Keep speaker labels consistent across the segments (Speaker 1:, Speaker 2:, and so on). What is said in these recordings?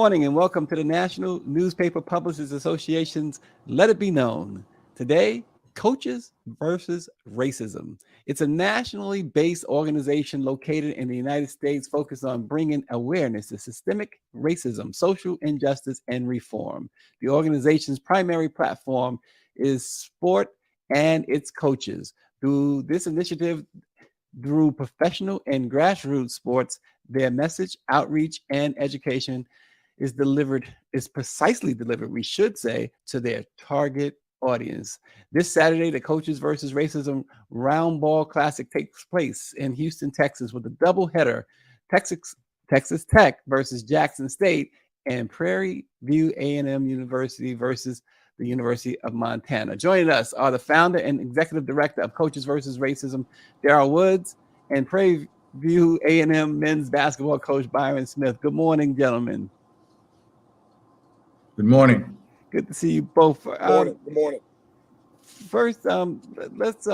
Speaker 1: morning and welcome to the National Newspaper Publishers Association's Let It Be Known. Today, Coaches versus Racism. It's a nationally based organization located in the United States focused on bringing awareness to systemic racism, social injustice, and reform. The organization's primary platform is sport and its coaches. Through this initiative, through professional and grassroots sports, their message, outreach, and education is precisely delivered, we should say, to their target audience. This Saturday, the Coaches versus Racism Roundball Classic takes place in Houston, Texas, with a doubleheader: Texas Tech versus Jackson State and Prairie View A&M University versus the University of Montana. Joining us are the founder and executive director of Coaches versus Racism, Darryl Woods, and Prairie View A&M men's basketball coach, Byron Smith. Good morning, gentlemen.
Speaker 2: Good morning.
Speaker 1: Good to see you both.
Speaker 3: Good morning. Good morning.
Speaker 1: First, let's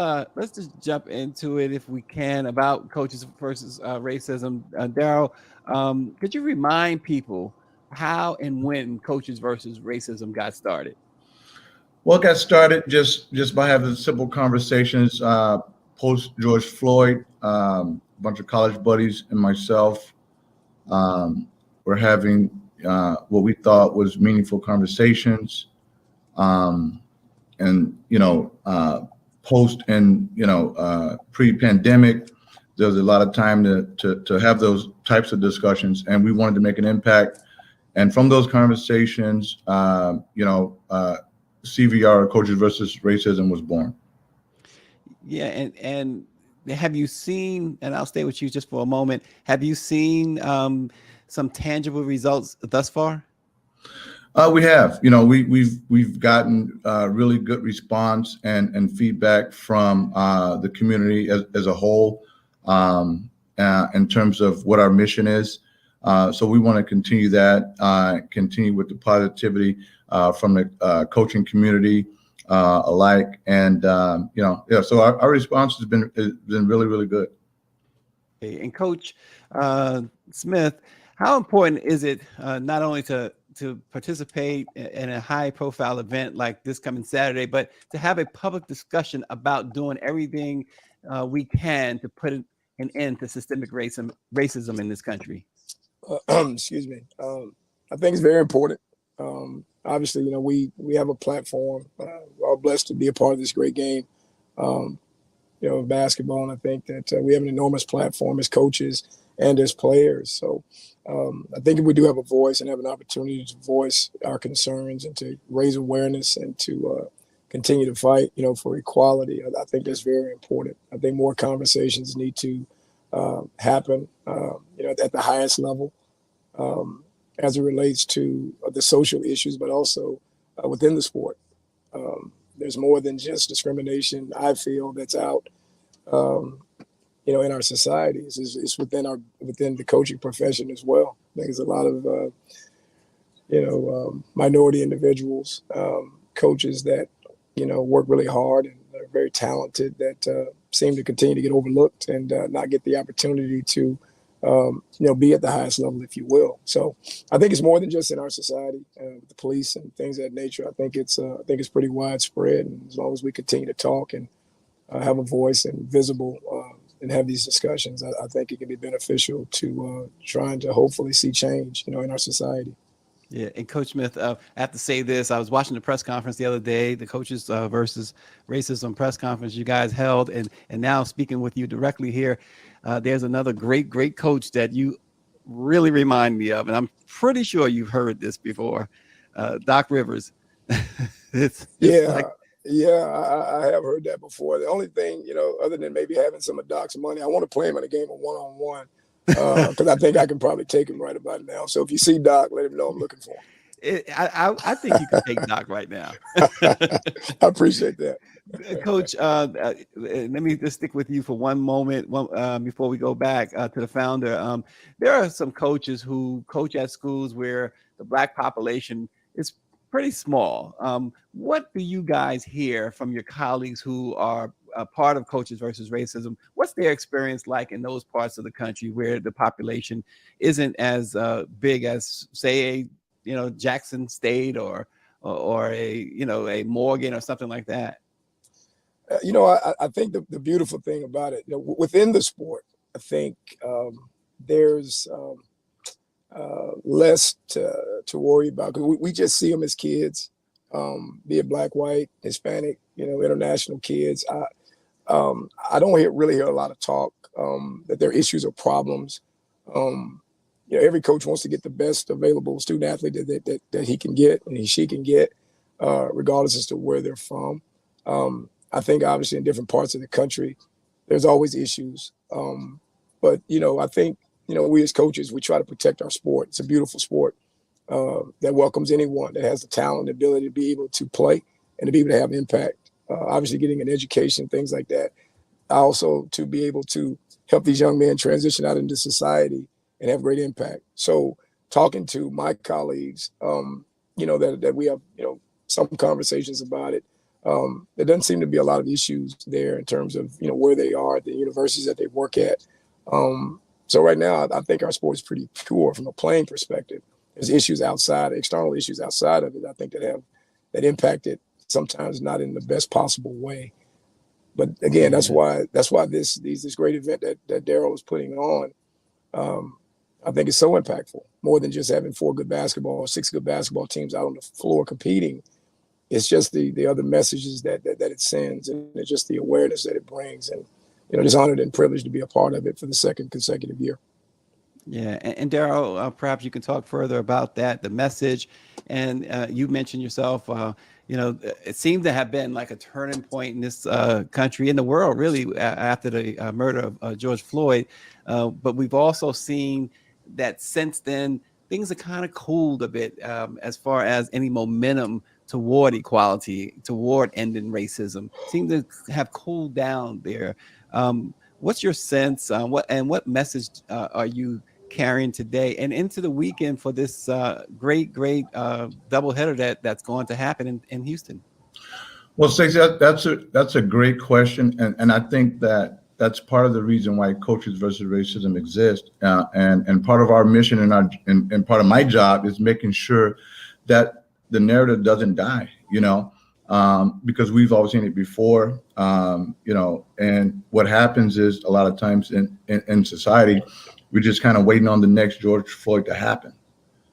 Speaker 1: just jump into it if we can about Coaches versus Racism. Darryl, could you remind people how and when Coaches versus Racism got started?
Speaker 2: Well, it got started just by having simple conversations post George Floyd. A bunch of college buddies and myself were having what we thought was meaningful conversations. And, post and, pre-pandemic, there was a lot of time to have those types of discussions, and we wanted to make an impact. And from those conversations, CVR, Coaches versus Racism, was born.
Speaker 1: Yeah, and have you seen, and I'll stay with you just for a moment, have you seen some tangible results thus far?
Speaker 2: We have. We've gotten really good response and feedback from the community as a whole in terms of what our mission is. So we want to continue that, continue with the positivity from the coaching community alike, and so our response has been really, really good.
Speaker 1: Okay. And Coach Smith, how important is it not only to participate in a high-profile event like this coming Saturday, but to have a public discussion about doing everything we can to put an end to systemic racism in this country?
Speaker 3: Excuse me. I think it's very important. Obviously, we have a platform. We're all blessed to be a part of this great game, of basketball. And I think that we have an enormous platform as coaches and as players. So I think if we do have a voice and have an opportunity to voice our concerns and to raise awareness and to continue to fight, for equality, I think that's very important. I think more conversations need to happen, at the highest level as it relates to the social issues, but also within the sport. There's more than just discrimination, I feel, that's out, in our societies. It's within the coaching profession as well. I think there's a lot of, minority individuals, coaches that, work really hard and are very talented that seem to continue to get overlooked and not get the opportunity to, be at the highest level, if you will. So I think it's more than just in our society, with the police and things of that nature. I think it's pretty widespread. And as long as we continue to talk and have a voice and visible and have these discussions, I think it can be beneficial to trying to hopefully see change, in our society.
Speaker 1: Yeah, and Coach Smith, I have to say this. I was watching the press conference the other day, the Coaches versus Racism press conference you guys held, and now speaking with you directly here, there's another great coach that you really remind me of, and I'm pretty sure you've heard this before, Doc Rivers.
Speaker 3: I have heard that before. The only thing, other than maybe having some of Doc's money, I want to play him in a game of one-on-one. Because I think I can probably take him right about now. So if you see Doc, let him know I'm looking for him.
Speaker 1: I think you can take Doc right now.
Speaker 3: I appreciate that.
Speaker 1: Coach, let me just stick with you for one moment before we go back to the founder. There are some coaches who coach at schools where the Black population is pretty small. What do you guys hear from your colleagues who are part of Coaches versus Racism? What's their experience like in those parts of the country where the population isn't as big as, say, Jackson State or a Morgan or something like that?
Speaker 3: I think the beautiful thing about it, within the sport, I think there's less to worry about, because we just see them as kids, be it black, white, Hispanic, international kids. I don't really hear a lot of talk that there are issues or problems. Every coach wants to get the best available student athlete that he can get and she can get, regardless as to where they're from. I think obviously in different parts of the country, there's always issues. But I think, we as coaches, we try to protect our sport. It's a beautiful sport that welcomes anyone that has the talent, the ability to be able to play and to be able to have impact. Obviously getting an education, things like that. Also to be able to help these young men transition out into society and have great impact. So talking to my colleagues, that we have, some conversations about it. There doesn't seem to be a lot of issues there in terms of, where they are at the universities that they work at. So right now, I think our sport is pretty pure from a playing perspective. There's issues outside, external issues outside of it, I think that impact it sometimes not in the best possible way. But again, that's why this great event that Darryl is putting on, I think is so impactful, more than just having 4 good basketball or 6 good basketball teams out on the floor competing. It's just the other messages that it sends, and it's just the awareness that it brings. And, just honored and privileged to be a part of it for the second consecutive year.
Speaker 1: Yeah. And Darryl, perhaps you can talk further about that, the message. And you mentioned yourself, it seemed to have been like a turning point in this country, in the world, really, after the murder of George Floyd. But we've also seen that since then, things have kind of cooled a bit as far as any momentum toward equality, toward ending racism, seem to have cooled down there. What's your sense? What message are you carrying today and into the weekend for this great doubleheader that's going to happen in Houston?
Speaker 2: Well, Stacey, that's a great question, and I think that's part of the reason why Coaches versus Racism exists, and part of our mission and part of my job is making sure that the narrative doesn't die, because we've all seen it before, and what happens is a lot of times in society, we're just kind of waiting on the next George Floyd to happen.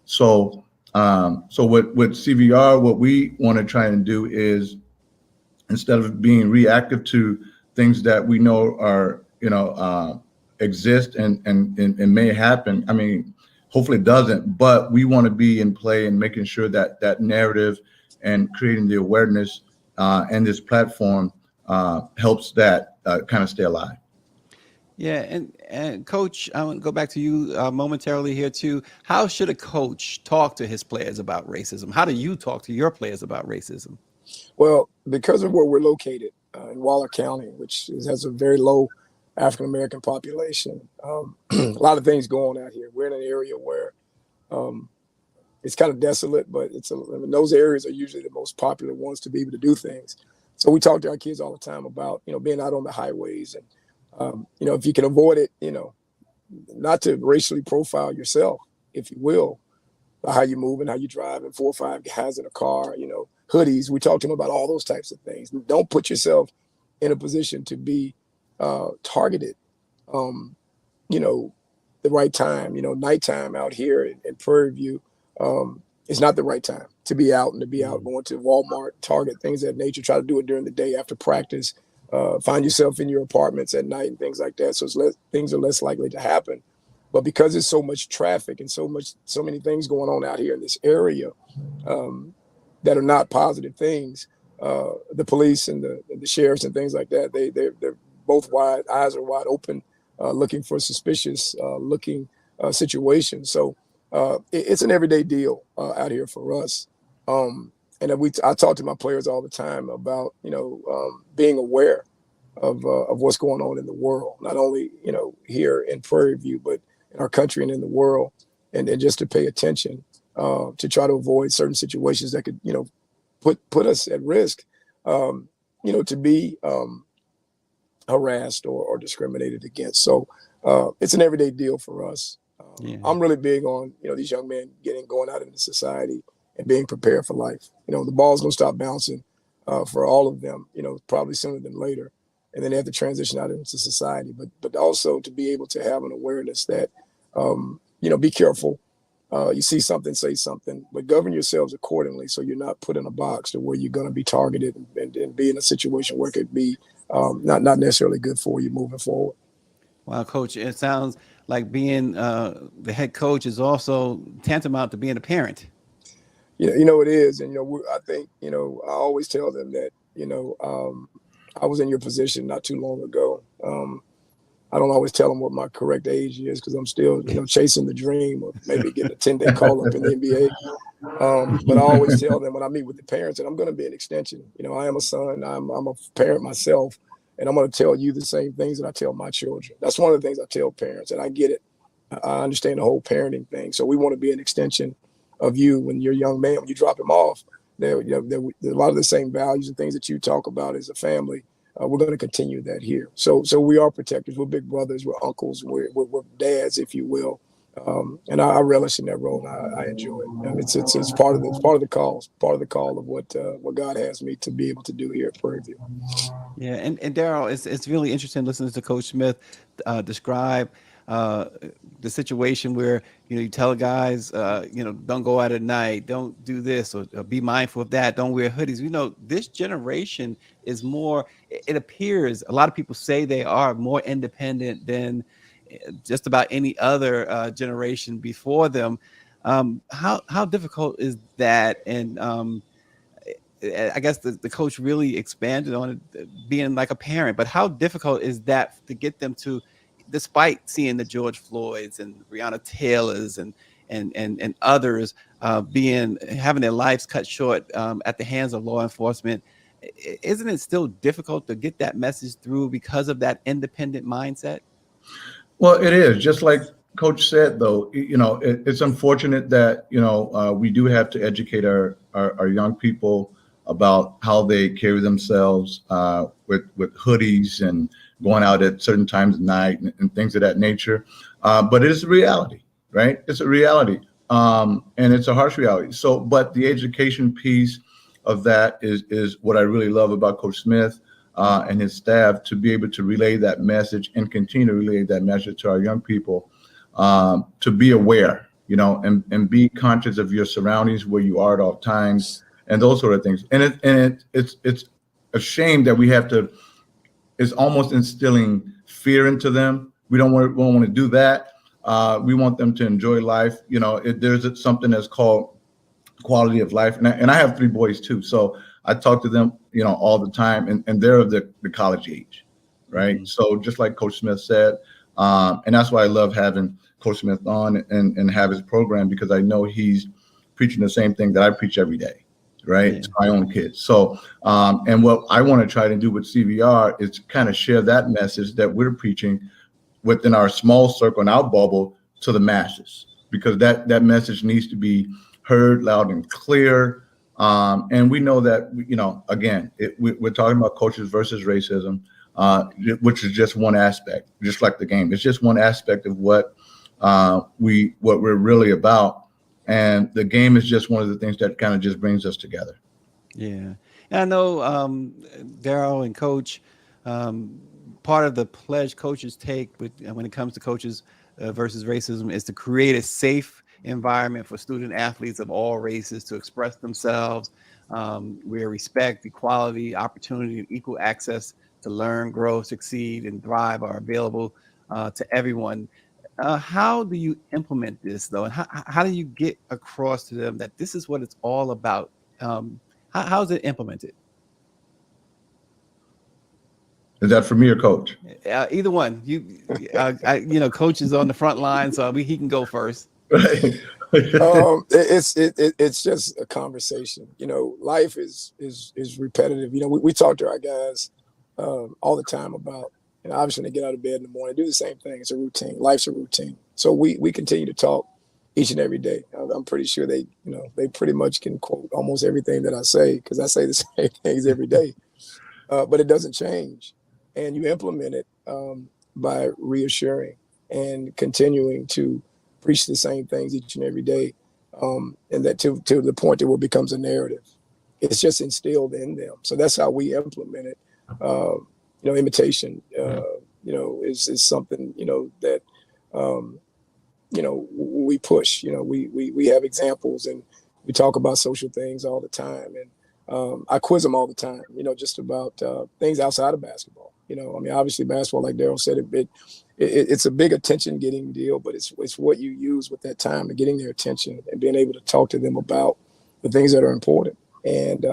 Speaker 2: So with CVR, what we want to try and do is, instead of being reactive to things that we know are, exist and may happen, I mean, hopefully it doesn't, but we want to be in play and making sure that narrative and creating the awareness and this platform helps that kind of stay alive.
Speaker 1: Yeah, and Coach, I want to go back to you momentarily here too. How should a coach talk to his players about racism? How do you talk to your players about racism?
Speaker 3: Well, because of where we're located in Waller County, which has a very low African-American population, a lot of things going on out here. We're in an area where it's kind of desolate, but those areas are usually the most popular ones to be able to do things. So we talk to our kids all the time about, being out on the highways and, if you can avoid it, not to racially profile yourself, if you will, by how you move and how you drive, and 4 or 5 guys in a car, hoodies. We talk to them about all those types of things. Don't put yourself in a position to be targeted, the right time, nighttime out here in Prairie View. It's not the right time to be out going to Walmart, Target, things of that nature. Try to do it during the day after practice. Find yourself in your apartments at night and things like that. So things are less likely to happen. But because there's so much traffic and so many things going on out here in this area that are not positive things, the police and the sheriffs and things like that, they're both eyes are wide open, looking for suspicious looking situations. So it's an everyday deal out here for us. And I talk to my players all the time about, being aware of what's going on in the world, not only, here in Prairie View, but in our country and in the world, and just to pay attention to try to avoid certain situations that could, put us at risk, to be harassed or discriminated against. So it's an everyday deal for us.
Speaker 1: Yeah.
Speaker 3: I'm really big on, these young men going out into society and being prepared for life. The ball's going to stop bouncing for all of them, probably sooner than later. And then they have to transition out into society, but also to be able to have an awareness that, be careful. You see something, say something, but govern yourselves accordingly so you're not put in a box to where you're going to be targeted and be in a situation where it could be not necessarily good for you moving forward.
Speaker 1: Wow, Coach, it sounds like being the head coach is also tantamount to being a parent.
Speaker 3: It is. And, I think, I always tell them that, I was in your position not too long ago. I don't always tell them what my correct age is because I'm still, chasing the dream of maybe getting a 10-day call up in the NBA. But I always tell them when I meet with the parents, and I'm going to be an extension. I am a son. I'm a parent myself, and I'm going to tell you the same things that I tell my children. That's one of the things I tell parents, and I get it. I understand the whole parenting thing. So we want to be an extension of you when you're a young man. When you drop him off, there a lot of the same values and things that you talk about as a family. We're going to continue that here. So we are protectors. We're big brothers. We're uncles. We're dads, if you will. And I relish in that role. And I enjoy it. And it's part of the call of what God has me to be able to do here at Prairie View.
Speaker 1: Yeah, and Darryl, it's really interesting listening to Coach Smith describe the situation where you tell guys don't go out at night, don't do this, or be mindful of that, don't wear hoodies. This generation is more. It appears a lot of people say they are more independent than just about any other generation before them. How difficult is that? And I guess the coach really expanded on it being like a parent, but how difficult is that to get them to, despite seeing the George Floyds and Breonna Taylors and others having their lives cut short at the hands of law enforcement, isn't it still difficult to get that message through because of that independent mindset?
Speaker 2: Well, it is. Just like Coach said, though, it's unfortunate that, we do have to educate our young people about how they carry themselves with hoodies and going out at certain times of night and things of that nature. But it is a reality, right? It's a reality. And it's a harsh reality. So, but the education piece of that is what I really love about Coach Smith and his staff, to be able to relay that message and continue to relay that message to our young people, to be aware, and be conscious of your surroundings, where you are at all times, and those sort of things. And it's a shame that we have to. It's almost instilling fear into them. We don't want to do that. We want them to enjoy life. There's something that's called quality of life, and I have 3 boys too, so I talk to them, all the time, and they're of the college age, right? Mm-hmm. So just like Coach Smith said, and that's why I love having Coach Smith on and have his program, because I know he's preaching the same thing that I preach every day, right? Yeah. To my own kids. So, and what I want to try to do with CVR is kind of share that message that we're preaching within our small circle and our bubble to the masses, because that message needs to be heard loud and clear. And we know that, again, we're talking about coaches versus racism, which is just one aspect, just like the game. It's just one aspect of what we're really about. And the game is just one of the things that kind of just brings us together.
Speaker 1: Yeah. And I know Darryl and Coach, part of the pledge coaches take when it comes to coaches versus racism is to create a safe environment for student athletes of all races to express themselves, where respect, equality, opportunity, and equal access to learn, grow, succeed, and thrive are available to everyone. How do you implement this, though? And how do you get across to them that this is what it's all about? How is it implemented?
Speaker 2: Is that for me or Coach?
Speaker 1: Either one. Coach is on the front line, so he can go first.
Speaker 3: It's just a conversation. Life is repetitive. We talk to our guys all the time about, obviously when they get out of bed in the morning, do the same thing. It's a routine. Life's a routine. So we continue to talk each and every day. I'm pretty sure they pretty much can quote almost everything that I say, because I say the same things every day. But it doesn't change. And you implement it by reassuring and continuing to preach the same things each and every day, and that to the point that it becomes a narrative. It's just instilled in them. So that's how we implement it. Imitation, is something, that, we push. We have examples, and we talk about social things all the time. And I quiz them all the time, just about things outside of basketball. Obviously basketball, like Darryl said, it's a big attention getting deal, but it's what you use with that time and getting their attention and being able to talk to them about the things that are important. And,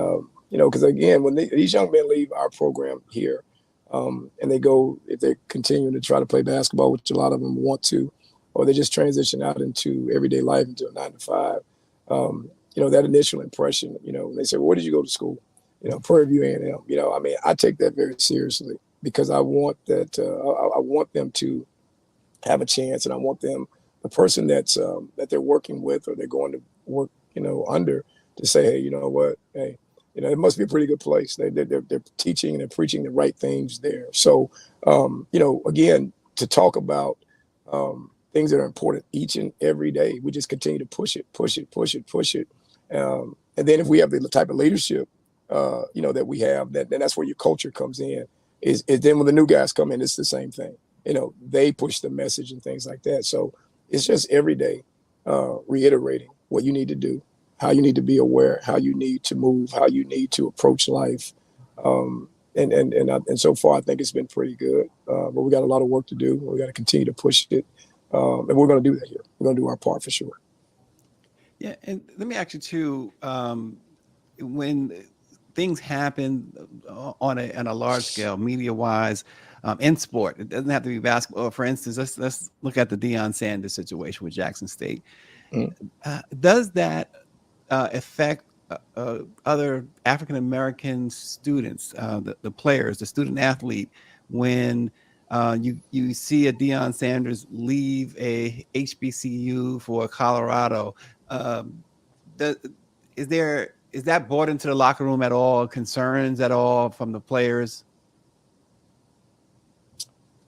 Speaker 3: because again, when these young men leave our program here, and they go, if they're continuing to try to play basketball, which a lot of them want to, or they just transition out into everyday life, into a 9 to 5, that initial impression, when they say, well, where did you go to school? Prairie View A&M. I take that very seriously, because I want that, I want them to have a chance, and I want them, the person that they're working with or they're going to work, under, to say, hey, you know what, hey, it must be a pretty good place. They're teaching and they're preaching the right things there. So, again, to talk about things that are important each and every day, we just continue to push it. And then if we have the type of leadership, that we have, then that's where your culture comes in. Is then when the new guys come in, it's the same thing. They push the message and things like that. So it's just every day reiterating what you need to do, how you need to be aware, how you need to move, how you need to approach life. And so far, I think it's been pretty good. But we got a lot of work to do. We got to continue to push it. And we're going to do that here. We're going to do our part for sure.
Speaker 1: Yeah. And let me ask you too, when things happen on a large scale, media wise, in sport, it doesn't have to be basketball. For instance, let's look at the Deion Sanders situation with Jackson State. Does that affect other African-American students, the players, the student athlete, when you see a Deion Sanders leave a HBCU for Colorado? Is that brought into the locker room at all? Concerns at all from the players?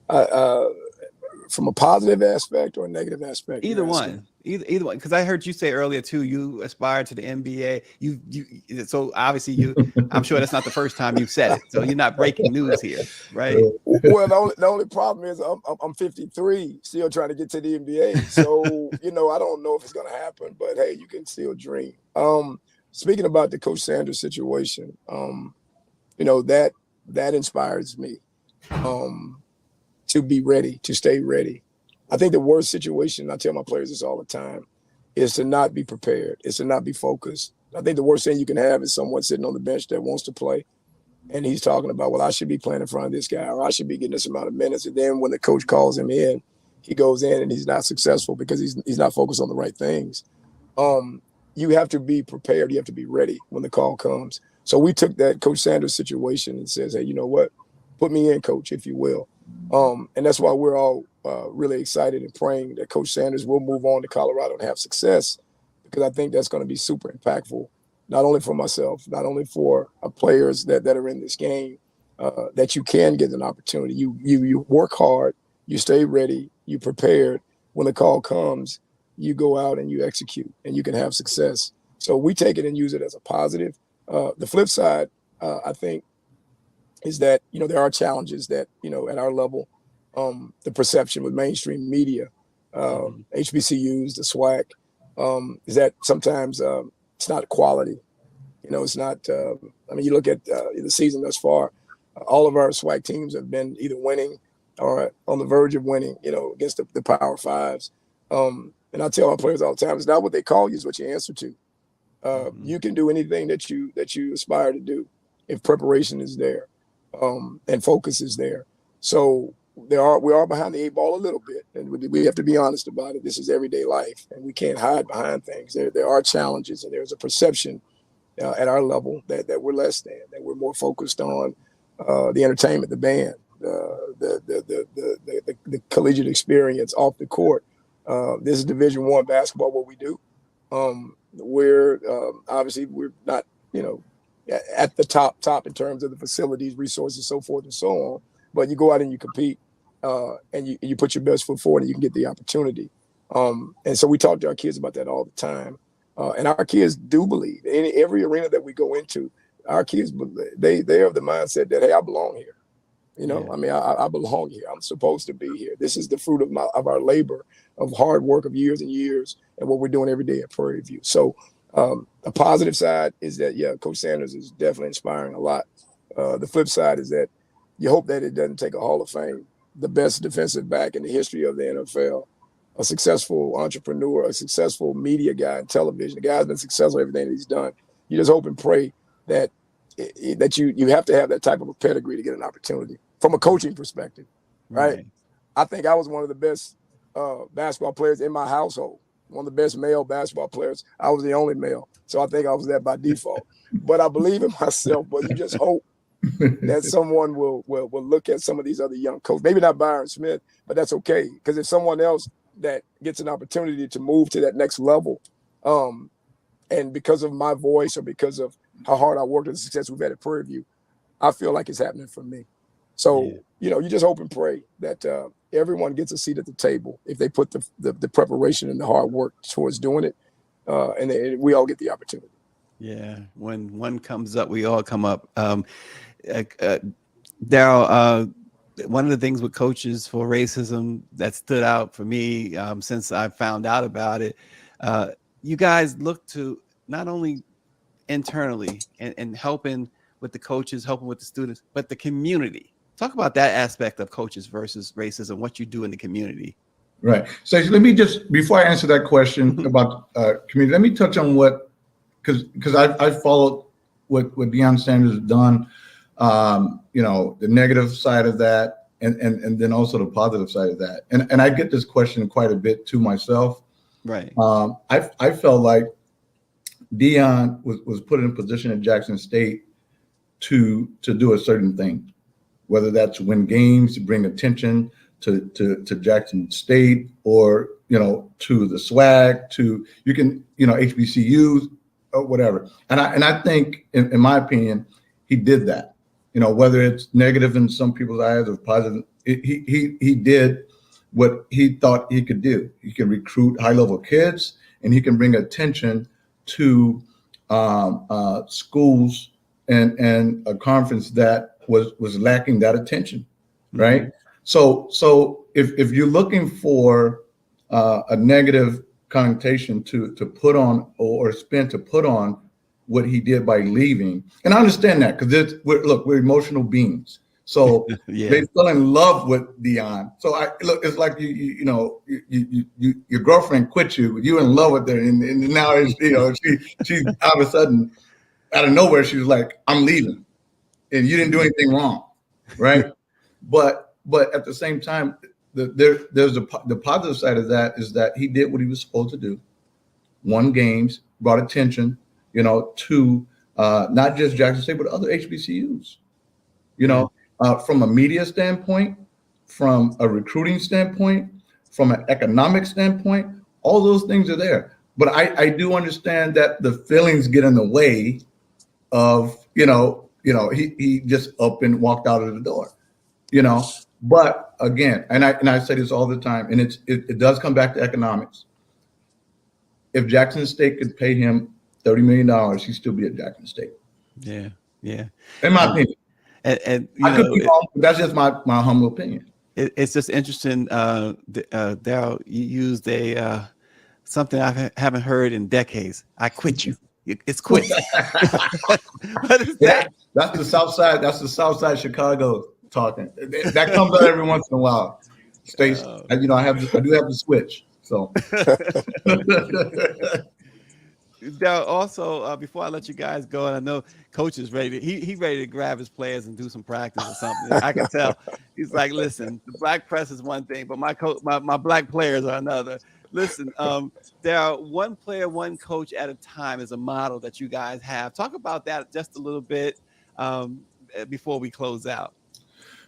Speaker 3: From a positive aspect or a negative aspect?
Speaker 1: Either one. Because I heard you say earlier too, you aspire to the NBA. So obviously I'm sure that's not the first time you've said it. So you're not breaking news here, right?
Speaker 3: Well, the only problem is I'm 53, still trying to get to the NBA. So I don't know if it's going to happen, but hey, you can still dream. Speaking about the Coach Sanders situation, that inspires me to be ready, to stay ready. I think the worst situation, I tell my players this all the time, is to not be prepared, is to not be focused. I think the worst thing you can have is someone sitting on the bench that wants to play, and he's talking about, well, I should be playing in front of this guy, or I should be getting this amount of minutes. And then when the coach calls him in, he goes in and he's not successful because he's not focused on the right things. You have to be prepared. You have to be ready when the call comes. So we took that Coach Sanders situation and says, hey, you know what? Put me in, coach, if you will. And that's why we're all really excited and praying that Coach Sanders will move on to Colorado and have success, because I think that's going to be super impactful, not only for myself, not only for players that are in this game, that you can get an opportunity. You work hard, you stay ready, you prepared. When the call comes, you go out and you execute, and you can have success. So we take it and use it as a positive. The flip side, I think, is that, there are challenges that, at our level, the perception with mainstream media, HBCUs, the SWAC, is that sometimes it's not quality. It's not, you look at the season thus far, all of our SWAC teams have been either winning or on the verge of winning, against the Power Fives. And I tell our players all the time, it's not what they call you, it's what you answer to. You can do anything that you aspire to do if preparation is there, and focus is there. So we are behind the 8 ball a little bit, and we have to be honest about it. This is everyday life, and we can't hide behind things. There are challenges, and there's a perception at our level that we're less than, that we're more focused on the entertainment, the band, the collegiate experience off the court. This is Division I basketball, what we do. We're obviously we're not, at the top in terms of the facilities, resources, so forth and so on. But you go out and you compete, and you put your best foot forward, and you can get the opportunity. And so we talk to our kids about that all the time. And our kids do believe in every arena that we go into. Our kids, they have the mindset that, hey, I belong here. You know, I mean, I belong here. I'm supposed to be here. This is the fruit of our labor, of hard work of years and years, and what we're doing every day at Prairie View. So a positive side is that, yeah, Coach Sanders is definitely inspiring a lot. The flip side is that you hope that it doesn't take a Hall of Fame, the best defensive back in the history of the NFL, a successful entrepreneur, a successful media guy in television. The guy's been successful in everything that he's done. You just hope and pray that you have to have that type of a pedigree to get an opportunity from a coaching perspective, right? I think I was one of the best basketball players in my household, one of the best male basketball players. I was the only male, so I think I was that by default. But I believe in myself, but you just hope that someone will look at some of these other young coaches, maybe not Byron Smith, but that's okay. Because if someone else that gets an opportunity to move to that next level, and because of my voice or because of how hard I worked and the success we've had at Prairie View, I feel like it's happening for me. So, you know, you just hope and pray that everyone gets a seat at the table if they put the preparation and the hard work towards doing it, and we all get the opportunity.
Speaker 1: Yeah, when one comes up, we all come up. Darryl, one of the things with Coaches for Racism that stood out for me since I found out about it, you guys look to not only internally and helping with the coaches, helping with the students, but the community. Talk about that aspect of Coaches versus Racism, what you do in the community.
Speaker 2: Right. So let me just, before I answer that question about community, let me touch on what, because I followed what Deion Sanders has done, you know, the negative side of that, and then also the positive side of that. And I get this question quite a bit to myself.
Speaker 1: Right.
Speaker 2: I felt like Deion was put in a position at Jackson State to do a certain thing, whether that's win games, to bring attention to Jackson State, or, you know, to the swag, to, you can, you know, HBCUs or whatever. And I think, in my opinion, he did that. You know, whether it's negative in some people's eyes or positive, he did what he thought he could do. He can recruit high-level kids, and he can bring attention to schools and a conference that was lacking that attention, right? Mm-hmm. So if you're looking for a negative connotation to put on or spin to put on what he did by leaving, and I understand that, because we're emotional beings. So they fell in love with Deion. So it's like you know, your girlfriend quit you, you in love with her, and now it's, you know, she's all of a sudden out of nowhere she was like, I'm leaving, and you didn't do anything wrong, right? But at the same time, there's the positive side of that is that he did what he was supposed to do, won games, brought attention, you know, to not just Jackson State but other HBCUs, you know. From a media standpoint, from a recruiting standpoint, from an economic standpoint, all those things are there. But I do understand that the feelings get in the way of, you know, he just up and walked out of the door, you know. But again, and I say this all the time, and it does come back to economics. If Jackson State could pay him $30 million, he'd still be at Jackson State.
Speaker 1: Yeah.
Speaker 2: In my opinion.
Speaker 1: And
Speaker 2: I could be wrong, but that's just my humble opinion.
Speaker 1: It's just interesting, Darryl, you used something I haven't heard in decades. I quit you. It's quit. What is that?
Speaker 2: That's the South Side. That's the South Side Chicago talking. That comes out every once in a while. Stace, you know, I do have to switch. So.
Speaker 1: Now, also, before I let you guys go, and I know Coach is ready. He ready to grab his players and do some practice or something. I can tell. He's like, listen, the black press is one thing, but my black players are another. Listen, there are one player, one coach at a time is a model that you guys have. Talk about that just a little bit before we close out.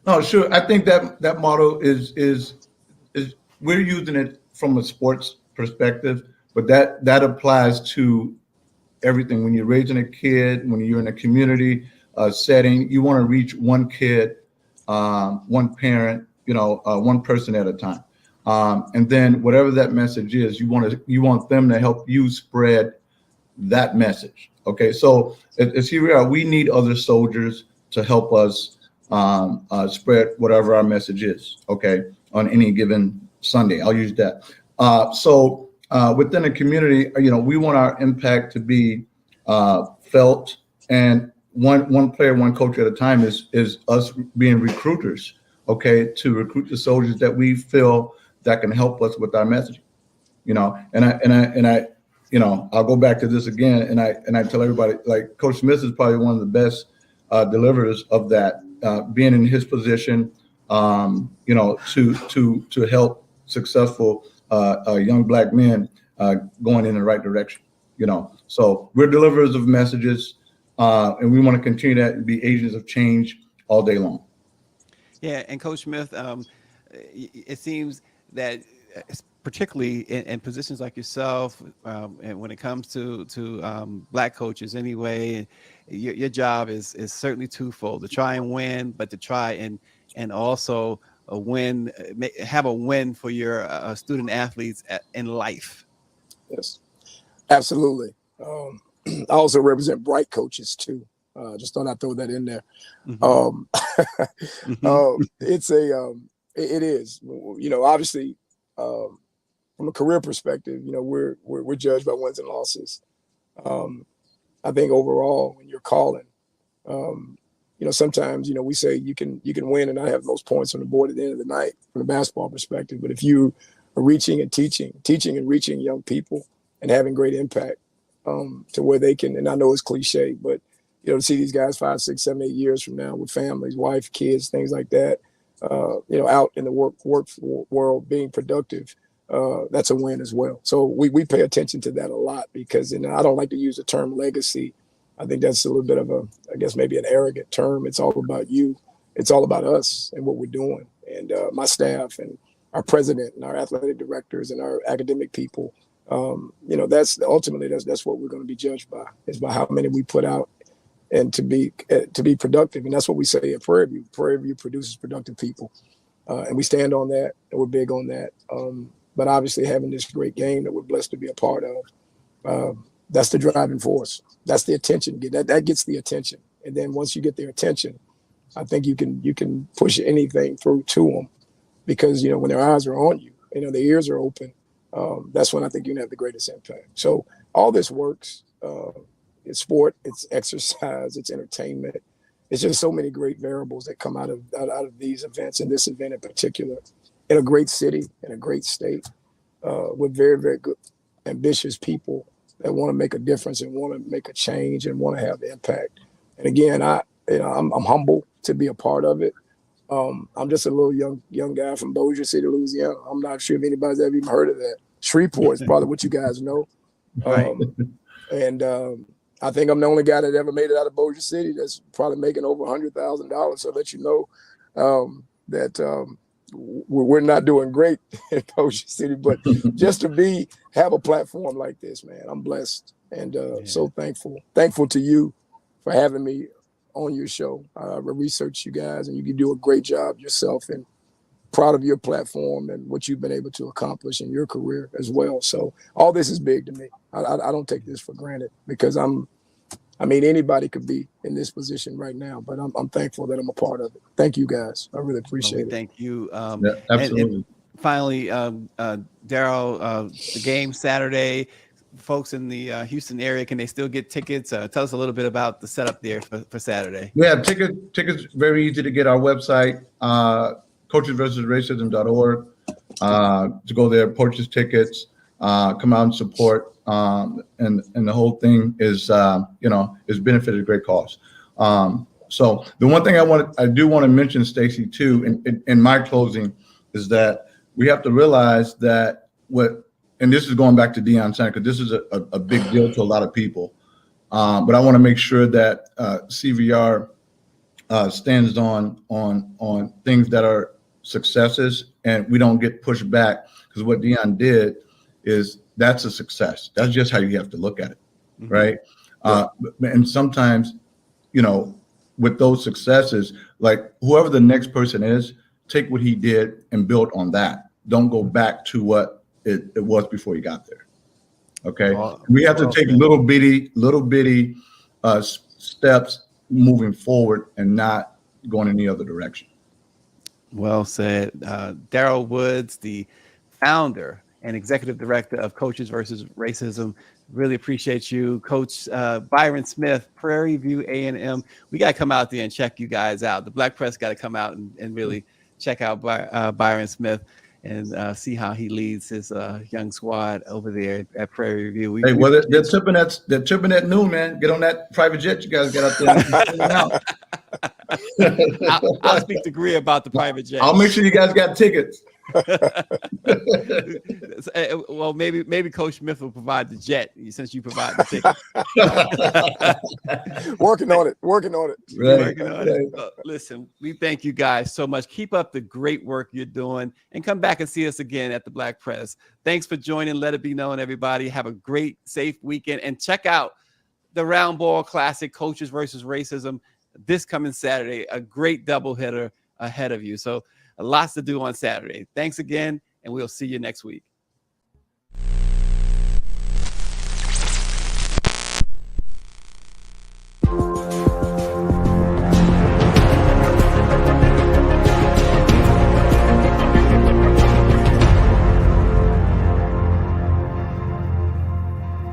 Speaker 2: No, sure. I think that model is we're using it from a sports perspective. But that applies to everything. When you're raising a kid, when you're in a community setting, you want to reach one kid, one parent, you know, one person at a time. And then whatever that message is, you want them to help you spread that message. Okay, so here we are. We need other soldiers to help us spread whatever our message is. Okay, on any given Sunday, I'll use that. So within the community, we want our impact to be felt, and one player, one coach at a time is us being recruiters. Okay, to recruit the soldiers that we feel that can help us with our messaging. I'll go back to this again, and I tell everybody, like, Coach Smith is probably one of the best deliverers of that, being in his position, to help successful young Black men going in the right direction. So we're deliverers of messages, and we want to continue that and be agents of change all day long.
Speaker 1: Yeah, and Coach Smith, it seems that particularly in positions like yourself, and when it comes to Black coaches anyway, your job is certainly twofold: to try and win, but to try and also have a win for your student athletes in life.
Speaker 3: Yes, absolutely. I also represent bright coaches too. Just thought I'd throw that in there.
Speaker 1: Mm-hmm.
Speaker 3: It is, obviously, from a career perspective, we're judged by wins and losses. I think overall, when you're calling, sometimes, we say you can win and not have the most points on the board at the end of the night from a basketball perspective. But if you are reaching and teaching and reaching young people and having great impact to where they can, and I know it's cliche, but to see these guys 5, 6, 7, 8 years from now with families, wife, kids, things like that, out in the work world being productive, that's a win as well. So we pay attention to that a lot, because, and I don't like to use the term legacy. I think that's a little bit of maybe an arrogant term. It's all about you. It's all about us and what we're doing. And my staff and our president and our athletic directors and our academic people, that's ultimately that's what we're going to be judged by, is by how many we put out and to be productive. And that's what we say at Prairie View. Prairie View produces productive people. And we stand on that, and we're big on that. But obviously having this great game that we're blessed to be a part of, that's the driving force. That's the attention. That gets the attention. And then once you get their attention, I think you can push anything through to them, because, when their eyes are on you, their ears are open. That's when I think you can have the greatest impact. So all this works. It's sport, it's exercise, it's entertainment. It's just so many great variables that come out of these events, and this event in particular, in a great city, in a great state, with very, very good, ambitious people that want to make a difference and want to make a change and want to have impact. And again, I'm humble to be a part of it. I'm just a little young guy from Bossier City, Louisiana. I'm not sure if anybody's ever even heard of that. Shreveport is probably what you guys know.
Speaker 1: Right.
Speaker 3: And I think I'm the only guy that ever made it out of Bossier City that's probably making over $100,000. So let you know that we're not doing great in Bossier City, but just to have a platform like this, man, I'm blessed and so thankful to you for having me on your show. I research you guys, and you can do a great job yourself, and proud of your platform and what you've been able to accomplish in your career as well. So all this is big to me. I don't take this for granted, because anybody could be in this position right now, but I'm thankful that I'm a part of it. Thank you guys. I really appreciate it.
Speaker 1: Thank you.
Speaker 2: Yeah, absolutely.
Speaker 1: And finally, Darryl, the game Saturday, folks in the Houston area, can they still get tickets? Tell us a little bit about the setup there for Saturday.
Speaker 2: Yeah, tickets very easy to get. Our website, coachesversusracism.org, to go there, purchase tickets, come out and support, and the whole thing is benefited a great cause. So the one thing I do want to mention, Stacey, too, in my closing, is that we have to realize that and this is going back to Deion Sanders, because this is a big deal to a lot of people. But I want to make sure that CVR stands on things that are successes, and we don't get pushed back, because what Deion did is that's a success. That's just how you have to look at it, right? And sometimes, with those successes, like whoever the next person is, take what he did and build on that, don't go back to what it was before you got there. Okay,
Speaker 1: Well,
Speaker 2: we have to
Speaker 1: well
Speaker 2: take
Speaker 1: said.
Speaker 2: little bitty steps moving forward and not going any other direction.
Speaker 1: Well said. Darryl Woods, the founder and executive director of Coaches versus Racism. Really appreciate you. Coach Byron Smith, Prairie View A&M. We got to come out there and check you guys out. The Black Press got to come out and really check out Byron Smith and see how he leads his young squad over there at Prairie View.
Speaker 2: Hey, well, they're tipping at noon, man. Get on that private jet you guys got out there.
Speaker 1: I'll speak to Greer about the private jet.
Speaker 2: I'll make sure you guys got tickets.
Speaker 1: Well, maybe Coach Smith will provide the jet since you provide the ticket.
Speaker 3: Working on it.
Speaker 2: Right.
Speaker 1: Working on it. Listen, we thank you guys so much. Keep up the great work you're doing and come back and see us again at the Black Press. Thanks for joining. Let it be known, everybody. Have a great, safe weekend and check out the Roundball Classic, Coaches versus Racism, this coming Saturday. A great doubleheader ahead of you. So lots to do on Saturday. Thanks again, and we'll see you next week.